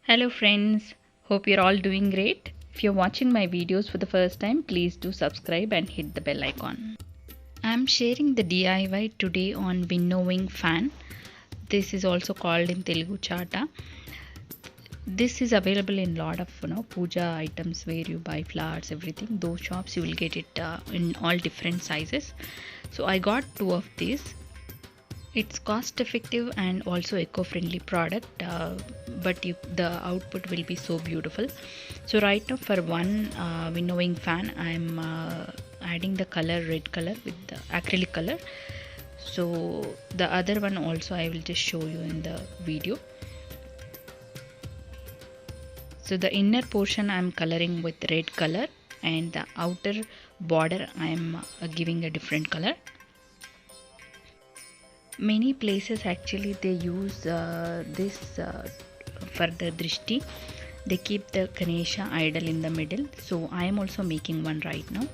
Hello friends, hope you're all doing great. If you're watching my videos for the first time, please do subscribe and hit the bell icon. I'm sharing the DIY today on winnowing fan. This is also called in Telugu chata. This is available in lot of puja items where you buy flowers, everything. Those shops you will get it in all different sizes. So I got two of these. It's cost effective and also eco-friendly product, but the output will be so beautiful. So right now for one winnowing fan I'm adding the color red color with the acrylic color. So the other one also I will just show you in the video. So the inner portion I'm coloring with red color and the outer border I'm giving a different color. Many places actually they use this for the drishti. They keep the Ganesha idol in the middle, so I am also making one right now.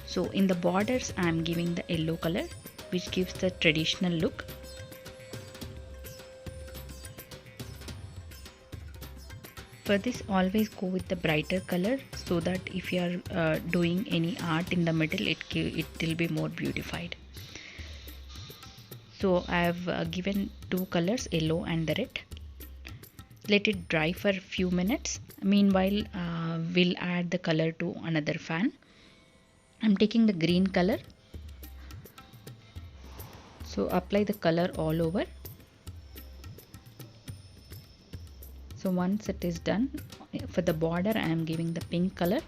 So in the borders I am giving the yellow color, which gives the traditional look. For this, always go with the brighter color so that if you are doing any art in the middle, it will be more beautified. So I have given two colors, yellow and the red. Let it dry for a few minutes. Meanwhile, we'll add the color to another fan. I'm taking the green color. So apply the color all over. So once it is done, for the border I am giving the pink color.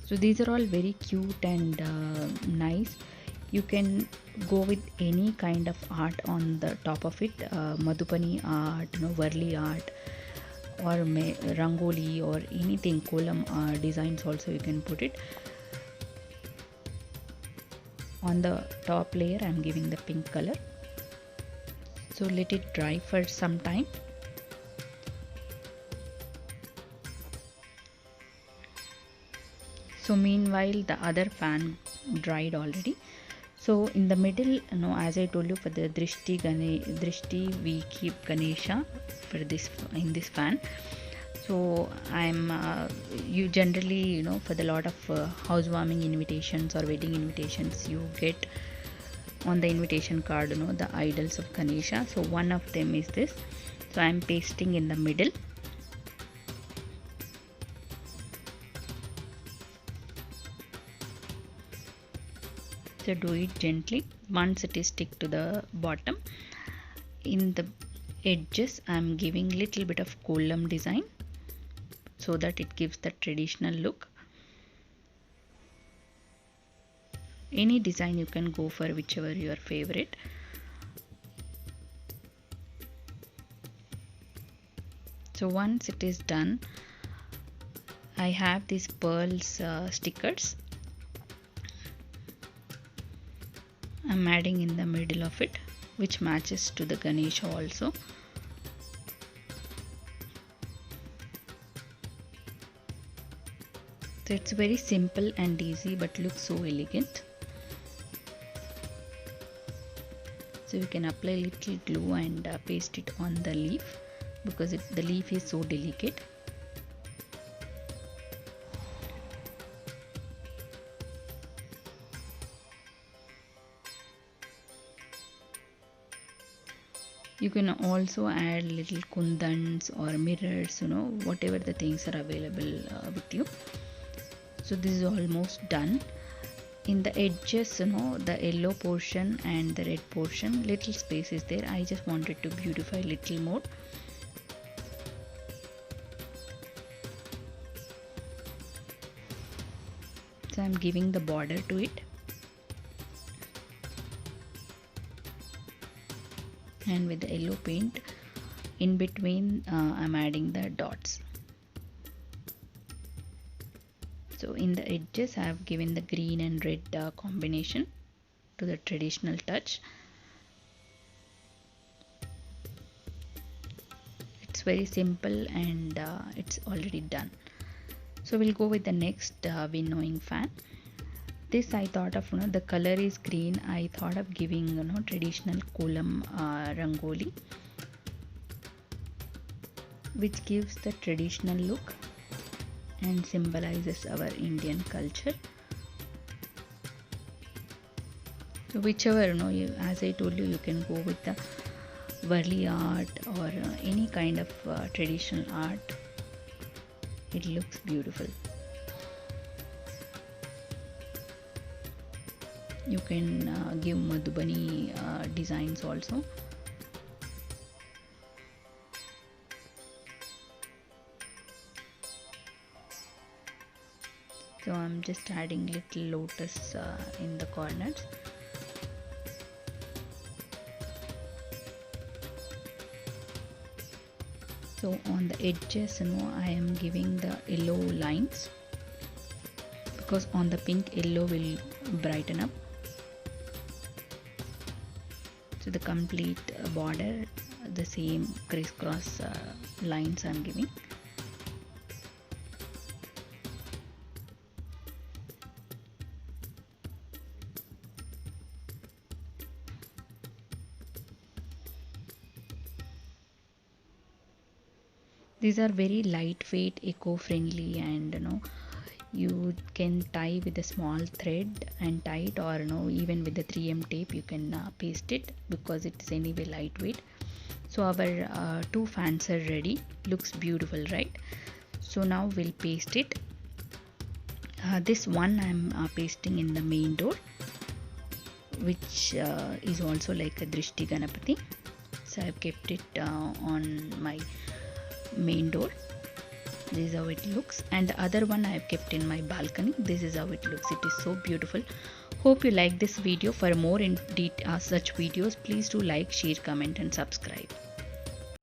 So these are all very cute and nice. You can go with any kind of art on the top of it, Madhubani art, Varli art, or Rangoli or anything, kolam designs also you can put it. On the top layer I am giving the pink color. So let it dry for some time. So meanwhile the other fan dried already. So in the middle, as I told you, for the drishti we keep Ganesha for this in this fan. So I'm you generally for the lot of housewarming invitations or wedding invitations, you get on the invitation card the idols of Ganesha. So one of them is this. So I'm pasting in the middle. So do it gently. Once it is stick to the bottom, in the edges I'm giving little bit of kolam design so that it gives the traditional look. Any design you can go for, whichever your favorite. So once it is done, I have these pearls stickers. I'm adding in the middle of it, which matches to the Ganesha also. So it's very simple and easy but looks so elegant. So you can apply little glue and paste it on the leaf because the leaf is so delicate. You can also add little kundans or mirrors, whatever the things are available with you. So this is almost done. In the edges, the yellow portion and the red portion, little space is there. I just wanted to beautify little more. So I'm giving the border to it. And with the yellow paint in between I'm adding the dots. So in the edges I have given the green and red combination to the traditional touch. It's very simple and it's already done. So we'll go with the next winnowing fan. this I thought of, the color is green. I thought of giving, traditional kolam rangoli, which gives the traditional look and symbolizes our Indian culture. So whichever, as I told you, you can go with the Varli art or any kind of traditional art. It looks beautiful. You can give Madhubani designs also. So I'm just adding little lotus in the corners. So on the edges, I am giving the yellow lines, because on the pink, yellow will brighten up. So the complete border, the same crisscross lines I am giving. These are very lightweight, eco-friendly, and you can tie with a small thread and tie it, or even with the 3M tape you can paste it, because it is anyway lightweight. So our 2 fans are ready. Looks beautiful, right? So now we'll paste it. This one I'm pasting in the main door, which is also like a Drishti Ganapati. So I've kept it on my main door. This is how it looks, and the other one I have kept in my balcony. This is how it looks. It is so beautiful. Hope you like this video. For more in such videos, please do like, share, comment and subscribe.